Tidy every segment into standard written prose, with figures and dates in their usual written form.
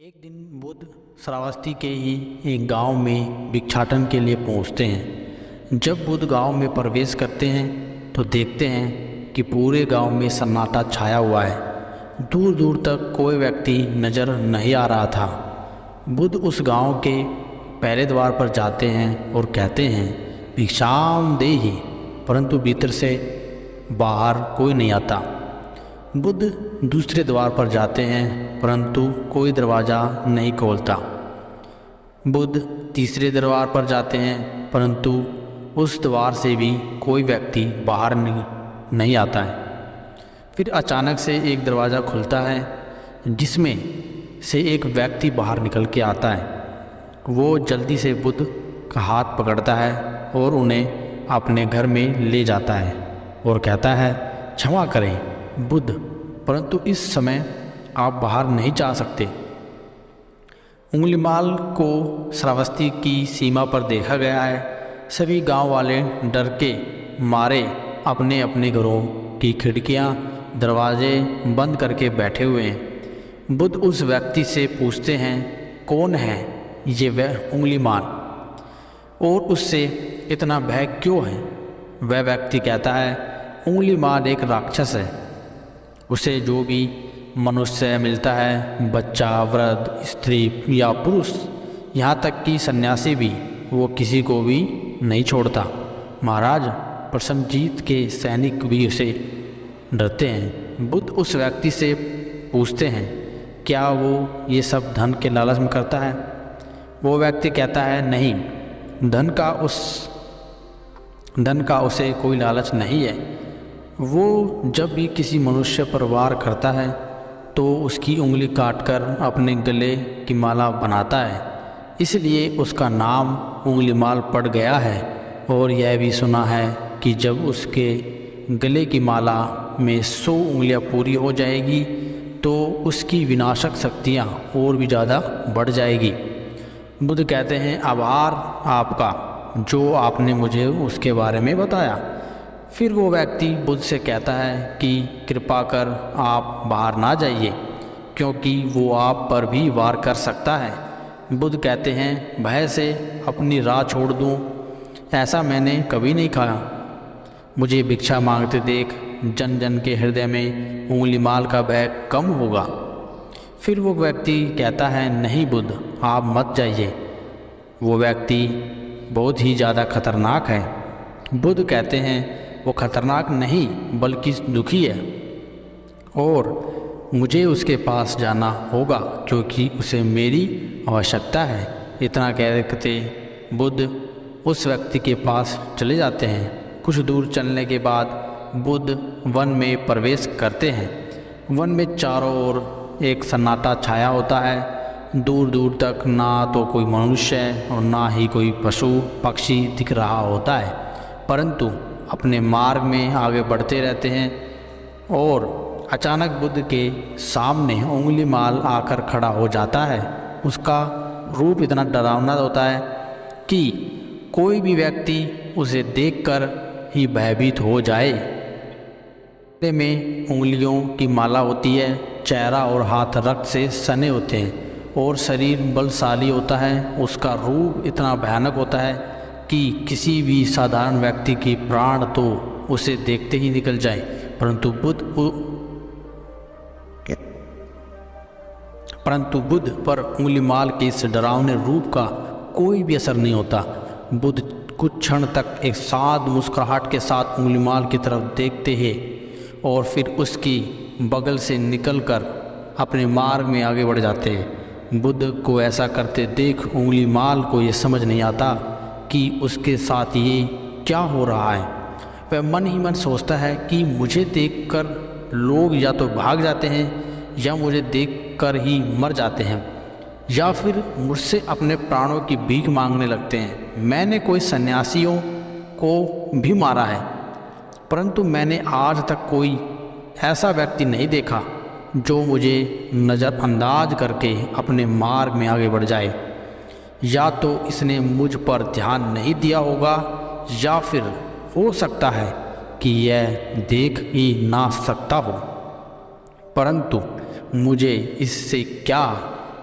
एक दिन बुद्ध श्रावस्ती के ही एक गांव में भिक्षाटन के लिए पहुंचते हैं। जब बुद्ध गांव में प्रवेश करते हैं तो देखते हैं कि पूरे गांव में सन्नाटा छाया हुआ है। दूर दूर तक कोई व्यक्ति नज़र नहीं आ रहा था। बुद्ध उस गांव के पहले द्वार पर जाते हैं और कहते हैं, भिक्षाम देहि, परंतु भीतर से बाहर कोई नहीं आता। बुद्ध दूसरे द्वार पर जाते हैं परंतु कोई दरवाज़ा नहीं खोलता। बुद्ध तीसरे द्वार पर जाते हैं परंतु उस द्वार से भी कोई व्यक्ति बाहर नहीं आता है। फिर अचानक से एक दरवाज़ा खुलता है जिसमें से एक व्यक्ति बाहर निकल के आता है। वो जल्दी से बुद्ध का हाथ पकड़ता है और उन्हें अपने घर में ले जाता है और कहता है, क्षमा करें बुद्ध, परंतु इस समय आप बाहर नहीं जा सकते। उंगलीमाल को श्रावस्ती की सीमा पर देखा गया है। सभी गांव वाले डर के मारे अपने अपने घरों की खिड़कियां, दरवाजे बंद करके बैठे हुए हैं। बुद्ध उस व्यक्ति से पूछते हैं, कौन है ये वह उंगलीमाल और उससे इतना भय क्यों है? वह व्यक्ति कहता है, उंगलीमाल एक राक्षस है। उसे जो भी मनुष्य मिलता है, बच्चा, वृद्ध, स्त्री या पुरुष, यहाँ तक कि सन्यासी भी, वो किसी को भी नहीं छोड़ता। महाराज प्रसन्नजीत के सैनिक भी उसे डरते हैं। बुद्ध उस व्यक्ति से पूछते हैं, क्या वो ये सब धन के लालच में करता है? वो व्यक्ति कहता है, नहीं, धन का उसे कोई लालच नहीं है। वो जब भी किसी मनुष्य पर वार करता है तो उसकी उंगली काटकर अपने गले की माला बनाता है, इसलिए उसका नाम उंगलीमाल पड़ गया है। और यह भी सुना है कि जब उसके गले की माला में 100 उंगलियां पूरी हो जाएगी तो उसकी विनाशक शक्तियां और भी ज़्यादा बढ़ जाएगी। बुद्ध कहते हैं, आभार आपका जो आपने मुझे उसके बारे में बताया। फिर वो व्यक्ति बुद्ध से कहता है कि कृपा कर आप बाहर ना जाइए क्योंकि वो आप पर भी वार कर सकता है। बुद्ध कहते हैं, भय से अपनी राह छोड़ दूं, ऐसा मैंने कभी नहीं कहा। मुझे भिक्षा मांगते देख जन जन के हृदय में उंगलीमाल का भय कम होगा। फिर वो व्यक्ति कहता है, नहीं बुद्ध, आप मत जाइए, वो व्यक्ति बहुत ही ज़्यादा खतरनाक है। बुद्ध कहते हैं, वो खतरनाक नहीं बल्कि दुखी है और मुझे उसके पास जाना होगा क्योंकि उसे मेरी आवश्यकता है। इतना कहते बुद्ध उस व्यक्ति के पास चले जाते हैं। कुछ दूर चलने के बाद बुद्ध वन में प्रवेश करते हैं। वन में चारों ओर एक सन्नाटा छाया होता है। दूर दूर तक ना तो कोई मनुष्य और ना ही कोई पशु पक्षी दिख रहा होता है, परंतु अपने मार्ग में आगे बढ़ते रहते हैं। और अचानक बुद्ध के सामने उंगलीमाल आकर खड़ा हो जाता है। उसका रूप इतना डरावना होता है कि कोई भी व्यक्ति उसे देखकर ही भयभीत हो जाए। गले में उंगलियों की माला होती है, चेहरा और हाथ रक्त से सने होते हैं और शरीर बलशाली होता है। उसका रूप इतना भयानक होता है कि किसी भी साधारण व्यक्ति की प्राण तो उसे देखते ही निकल जाए, परंतु बुद्ध पर उंगलीमाल के इस डरावने रूप का कोई भी असर नहीं होता। बुद्ध कुछ क्षण तक एक साध मुस्कुराहट के साथ उंगलीमाल की तरफ देखते हैं और फिर उसकी बगल से निकलकर अपने मार्ग में आगे बढ़ जाते हैं। बुद्ध को ऐसा करते देख उंगलीमाल को ये समझ नहीं आता कि उसके साथ ये क्या हो रहा है। वह मन ही मन सोचता है कि मुझे देखकर लोग या तो भाग जाते हैं या मुझे देखकर ही मर जाते हैं या फिर मुझसे अपने प्राणों की भीख मांगने लगते हैं। मैंने कोई सन्यासियों को भी मारा है, परंतु मैंने आज तक कोई ऐसा व्यक्ति नहीं देखा जो मुझे नज़रअंदाज करके अपने मार्ग में आगे बढ़ जाए। या तो इसने मुझ पर ध्यान नहीं दिया होगा या फिर हो सकता है कि यह देख ही ना सकता हो, परंतु मुझे इससे क्या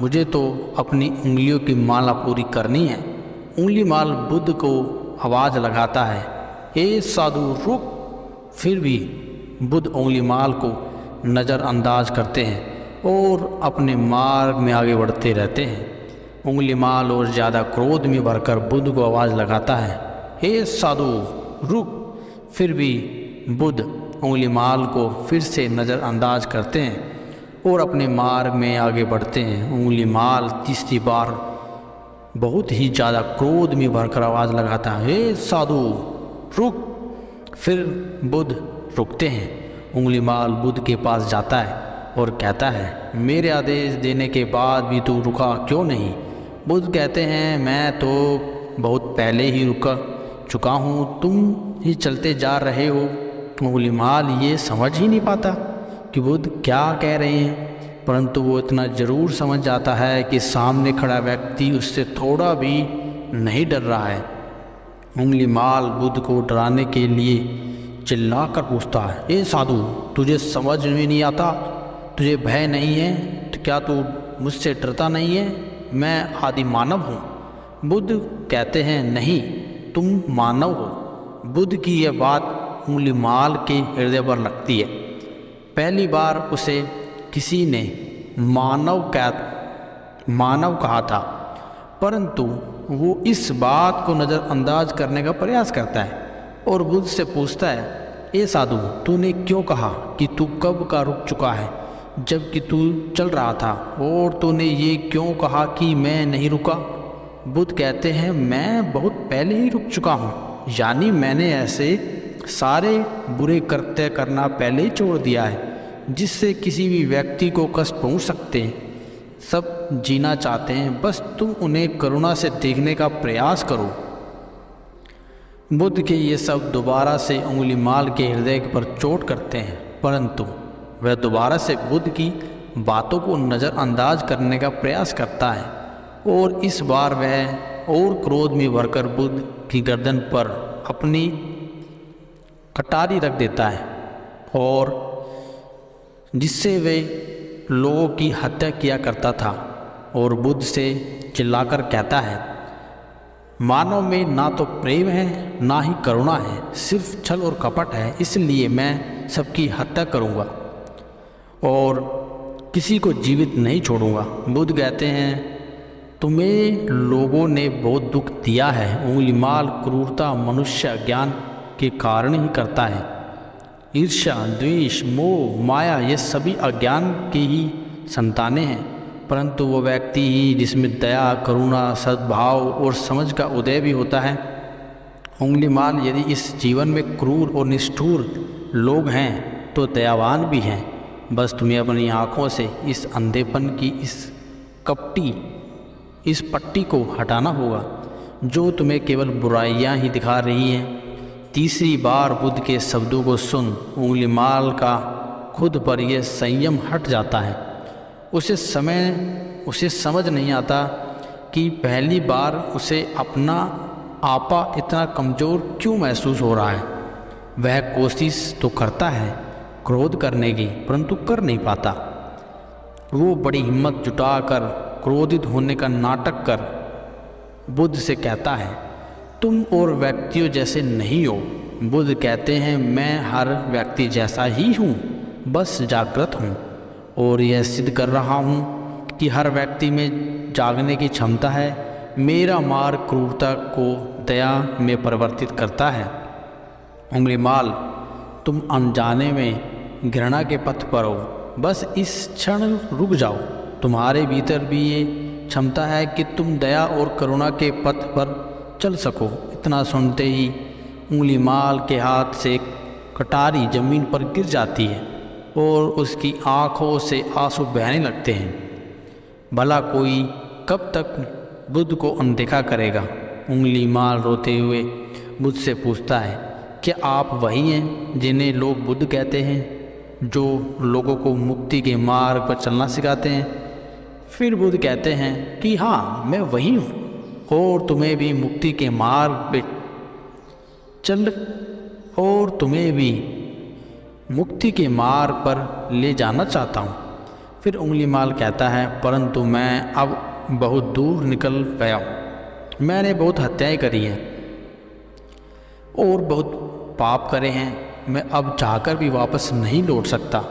मुझे तो अपनी उंगलियों की माला पूरी करनी है। उंगली माल बुद्ध को आवाज़ लगाता है, ए साधु रुक। फिर भी बुद्ध उंगली माल को नज़रअंदाज करते हैं और अपने मार्ग में आगे बढ़ते रहते हैं। उंगली माल और ज़्यादा क्रोध में भरकर बुद्ध को आवाज़ लगाता है, हे साधु रुक। फिर भी बुद्ध उंगली माल को फिर से नज़रअंदाज करते हैं और अपने मार्ग में आगे बढ़ते हैं। उंगली माल तीसरी बार बहुत ही ज़्यादा क्रोध में भरकर आवाज़ लगाता है, हे साधु रुक। फिर बुद्ध रुकते हैं। उंगली माल बुद्ध के पास जाता है और कहता है, मेरे आदेश देने के बाद भी तू रुका क्यों नहीं? बुद्ध कहते हैं, मैं तो बहुत पहले ही रुक चुका हूँ, तुम ही चलते जा रहे हो। उंगली माल ये समझ ही नहीं पाता कि बुद्ध क्या कह रहे हैं, परंतु वो इतना ज़रूर समझ जाता है कि सामने खड़ा व्यक्ति उससे थोड़ा भी नहीं डर रहा है। उंगली माल बुद्ध को डराने के लिए चिल्ला कर पूछता है, ए साधु तुझे समझ में नहीं आता? तुझे भय नहीं है तो क्या तू मुझसे डरता नहीं है? मैं आदि मानव हूँ। बुद्ध कहते हैं, नहीं तुम मानव हो। बुद्ध की यह बात उंगली माल के हृदय पर लगती है। पहली बार उसे किसी ने मानव कहा था, परंतु वो इस बात को नज़रअंदाज करने का प्रयास करता है और बुद्ध से पूछता है, ए साधु तूने क्यों कहा कि तू कब का रुक चुका है जबकि तू चल रहा था, और तूने ये क्यों कहा कि मैं नहीं रुका? बुद्ध कहते हैं, मैं बहुत पहले ही रुक चुका हूँ, यानी मैंने ऐसे सारे बुरे कृत्य करना पहले ही छोड़ दिया है जिससे किसी भी व्यक्ति को कष्ट पहुँच सकते हैं। सब जीना चाहते हैं, बस तुम उन्हें करुणा से देखने का प्रयास करो। बुद्ध के ये सब दोबारा से उंगली माल के हृदय पर चोट करते हैं, परंतु वह दोबारा से बुद्ध की बातों को नज़रअंदाज करने का प्रयास करता है और इस बार वह और क्रोध में भरकर बुद्ध की गर्दन पर अपनी कटारी रख देता है और जिससे वे लोगों की हत्या किया करता था, और बुद्ध से चिल्लाकर कहता है, मानव में ना तो प्रेम है ना ही करुणा है, सिर्फ छल और कपट है, इसलिए मैं सबकी हत्या करूँगा और किसी को जीवित नहीं छोड़ूंगा। बुद्ध कहते हैं, तुम्हें लोगों ने बहुत दुख दिया है। उंगली माल क्रूरता मनुष्य ज्ञान के कारण ही करता है। ईर्ष्या, द्वेष, मोह, माया ये सभी अज्ञान की ही संतानें हैं, परंतु वो व्यक्ति ही जिसमें दया, करुणा, सद्भाव और समझ का उदय भी होता है। उंगली माल यदि इस जीवन में क्रूर और निष्ठुर लोग हैं तो दयावान भी हैं। बस तुम्हें अपनी आँखों से इस अंधेपन की इस पट्टी को हटाना होगा जो तुम्हें केवल बुराइयां ही दिखा रही हैं। तीसरी बार बुद्ध के शब्दों को सुन उंगली माल का खुद पर यह संयम हट जाता है। उसे समझ नहीं आता कि पहली बार उसे अपना आपा इतना कमज़ोर क्यों महसूस हो रहा है। वह कोशिश तो करता है क्रोध करने की, परंतु कर नहीं पाता। वो बड़ी हिम्मत जुटाकर क्रोधित होने का नाटक कर बुद्ध से कहता है, तुम और व्यक्तियों जैसे नहीं हो। बुद्ध कहते हैं, मैं हर व्यक्ति जैसा ही हूँ, बस जागृत हूँ और यह सिद्ध कर रहा हूँ कि हर व्यक्ति में जागने की क्षमता है। मेरा मार्ग क्रूरता को दया में परिवर्तित करता है। उंगली माल, तुम अनजाने में घृणा के पथ पर हो, बस इस क्षण रुक जाओ। तुम्हारे भीतर भी ये क्षमता है कि तुम दया और करुणा के पथ पर चल सको। इतना सुनते ही उंगली माल के हाथ से कटारी जमीन पर गिर जाती है और उसकी आँखों से आंसू बहने लगते हैं। भला कोई कब तक बुद्ध को अनदेखा करेगा? उंगली माल रोते हुए बुद्ध से पूछता है, क्या आप वही हैं जिन्हें लोग बुद्ध कहते हैं, जो लोगों को मुक्ति के मार्ग पर चलना सिखाते हैं? फिर बुद्ध कहते हैं कि हाँ, मैं वही हूँ और तुम्हें भी मुक्ति के मार्ग पे ले जाना चाहता हूँ। फिर उंगली माल कहता है, परंतु मैं अब बहुत दूर निकल गया हूँ। मैंने बहुत हत्याएं करी हैं और बहुत पाप करे हैं। मैं अब चाहकर भी वापस नहीं लौट सकता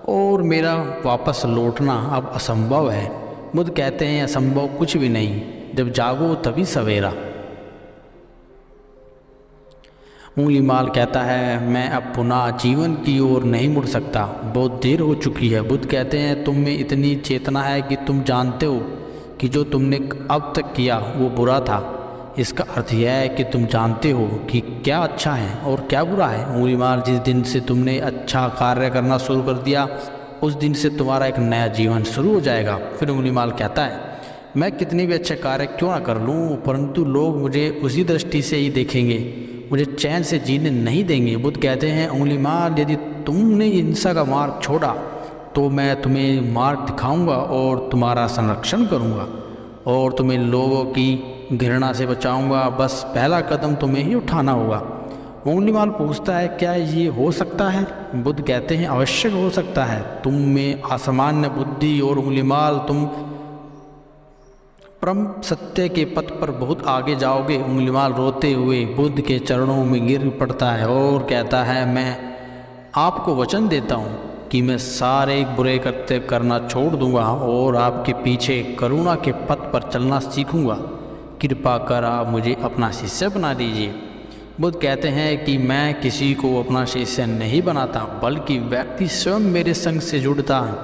और मेरा वापस लौटना अब असंभव है। बुद्ध कहते हैं, असंभव कुछ भी नहीं, जब जागो तभी सवेरा। उंगली माल कहता है, मैं अब पुनः जीवन की ओर नहीं मुड़ सकता, बहुत देर हो चुकी है। बुद्ध कहते हैं, तुम में इतनी चेतना है कि तुम जानते हो कि जो तुमने अब तक किया वो बुरा था। इसका अर्थ यह है कि तुम जानते हो कि क्या अच्छा है और क्या बुरा है। उंगली माल, जिस दिन से तुमने अच्छा कार्य करना शुरू कर दिया उस दिन से तुम्हारा एक नया जीवन शुरू हो जाएगा। फिर उंगली माल कहता है, मैं कितने भी अच्छे कार्य क्यों ना कर लूँ, परंतु लोग मुझे उसी दृष्टि से ही देखेंगे, मुझे चैन से जीने नहीं देंगे। बुद्ध कहते हैं, उंगली माल, यदि तुमने हिंसा का मार्ग छोड़ा तो मैं तुम्हें मार्ग दिखाऊंगा और तुम्हारा संरक्षण करूंगा और तुम्हें लोगों की घृणा से बचाऊंगा। बस पहला कदम तुम्हें ही उठाना होगा। उंगली माल पूछता है, क्या ये हो सकता है? बुद्ध कहते हैं, अवश्य हो सकता है। तुम में असामान्य बुद्धि और उंगली माल, तुम परम सत्य के पथ पर बहुत आगे जाओगे। उंगली माल रोते हुए बुद्ध के चरणों में गिर पड़ता है और कहता है, मैं आपको वचन देता हूँ कि मैं सारे बुरे कृत्य करना छोड़ दूंगा और आपके पीछे करुणा के पथ पर चलना सीखूंगा। कृपा कर आप मुझे अपना शिष्य बना दीजिए। बुद्ध कहते हैं कि मैं किसी को अपना शिष्य नहीं बनाता, बल्कि व्यक्ति स्वयं मेरे संग से जुड़ता है।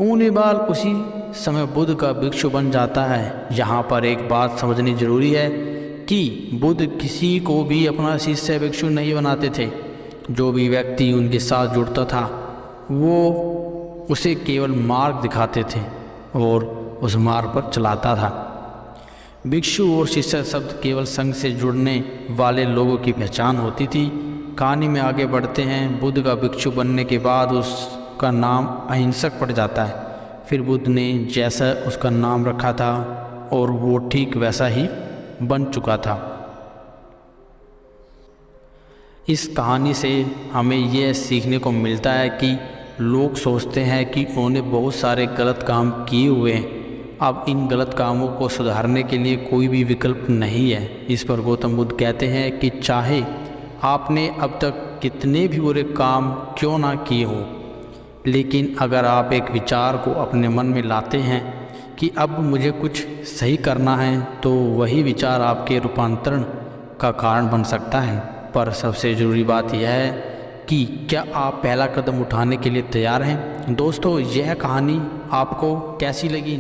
उंगली माल उसी समय बुद्ध का भिक्षु बन जाता है। यहाँ पर एक बात समझनी जरूरी है कि बुद्ध किसी को भी अपना शिष्य भिक्षु नहीं बनाते थे। जो भी व्यक्ति उनके साथ जुड़ता था वो उसे केवल मार्ग दिखाते थे और उस मार्ग पर चलाता था। भिक्षु और शिष्य शब्द केवल संघ से जुड़ने वाले लोगों की पहचान होती थी। कहानी में आगे बढ़ते हैं। बुद्ध का भिक्षु बनने के बाद उसका नाम अहिंसक पड़ जाता है। फिर बुद्ध ने जैसा उसका नाम रखा था और वो ठीक वैसा ही बन चुका था। इस कहानी से हमें यह सीखने को मिलता है कि लोग सोचते हैं कि उन्होंने बहुत सारे गलत काम किए हुए हैं, अब इन गलत कामों को सुधारने के लिए कोई भी विकल्प नहीं है। इस पर गौतम बुद्ध कहते हैं कि चाहे आपने अब तक कितने भी बुरे काम क्यों ना किए हों, लेकिन अगर आप एक विचार को अपने मन में लाते हैं कि अब मुझे कुछ सही करना है, तो वही विचार आपके रूपांतरण का कारण बन सकता है। पर सबसे ज़रूरी बात यह है कि क्या आप पहला कदम उठाने के लिए तैयार हैं। दोस्तों, यह कहानी आपको कैसी लगी?